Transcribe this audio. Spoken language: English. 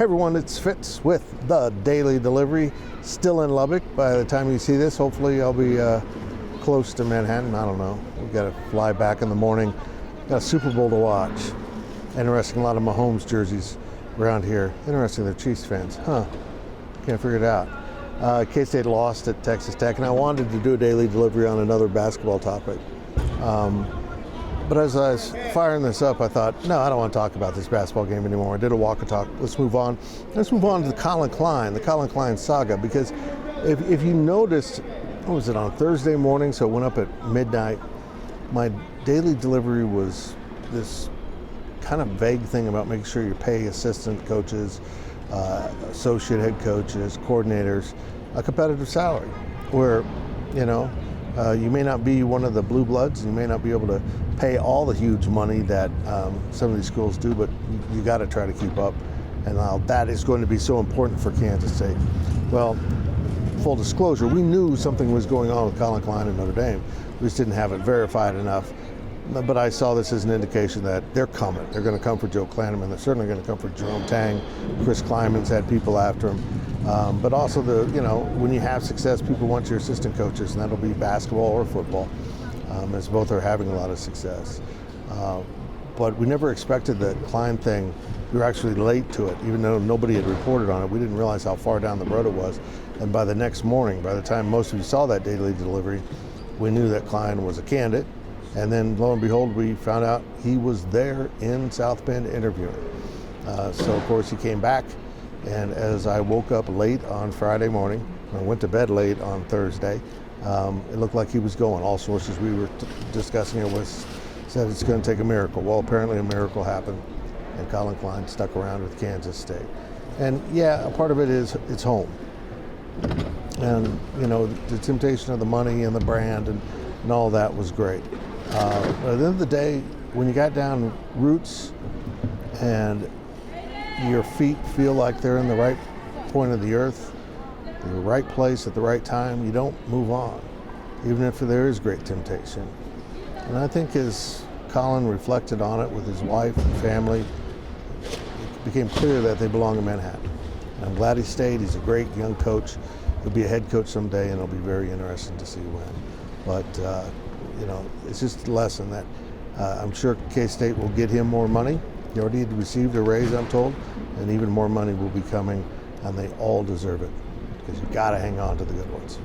Hey everyone, it's Fitz with the Daily Delivery. Still in Lubbock. By the time you see this, hopefully I'll be close to Manhattan. I don't know. We've got to fly back in the morning. Got a Super Bowl to watch. Interesting, a lot of Mahomes jerseys around here. Interesting, they're Chiefs fans. Huh. Can't figure it out. K-State lost at Texas Tech, and I wanted to do a daily delivery on another basketball topic. But as I was firing this up, I thought, no, I don't want to talk about this basketball game anymore. I did a walk and talk. Let's move on. Let's move on to the Collin Klein saga, because if you noticed, what was it, on Thursday morning, so it went up at midnight, my daily delivery was this kind of vague thing about making sure you pay assistant coaches, associate head coaches, coordinators a competitive salary, where, you may not be one of the blue bloods, you may not be able to pay all the huge money that some of these schools do, but you got to try to keep up. And that is going to be so important for Kansas State. Well, full disclosure, we knew something was going on with Collin Klein and Notre Dame. We just didn't have it verified enough. But I saw this as an indication that they're coming. They're going to come for Joe Klanderman. They're certainly going to come for Jerome Tang. Chris Kleiman's had people after him. But also, when you have success, people want your assistant coaches, and that'll be basketball or football, as both are having a lot of success. But we never expected the Klein thing. We were actually late to it, even though nobody had reported on it. We didn't realize how far down the road it was. And by the next morning, by the time most of you saw that daily delivery, we knew that Klein was a candidate. And then, lo and behold, we found out he was there in South Bend interviewing. So, of course, he came back. And as I woke up late on Friday morning, I went to bed late on Thursday, it looked like he was going. All sources we were discussing it with said it's going to take a miracle. Well, apparently a miracle happened, and Collin Klein stuck around with Kansas State. And, yeah, a part of it is it's home. And, the temptation of the money and the brand and all that was great. But at the end of the day, when you got down roots and your feet feel like they're in the right point of the earth, the right place at the right time, you don't move on, even if there is great temptation. And I think as Collin reflected on it with his wife and family, it became clear that they belong in Manhattan. And I'm glad he stayed. He's a great young coach. He'll be a head coach someday, and it'll be very interesting to see when. But it's just a lesson that I'm sure K-State will get him more money. He already received a raise, I'm told, and even more money will be coming, and they all deserve it, because you've got to hang on to the good ones.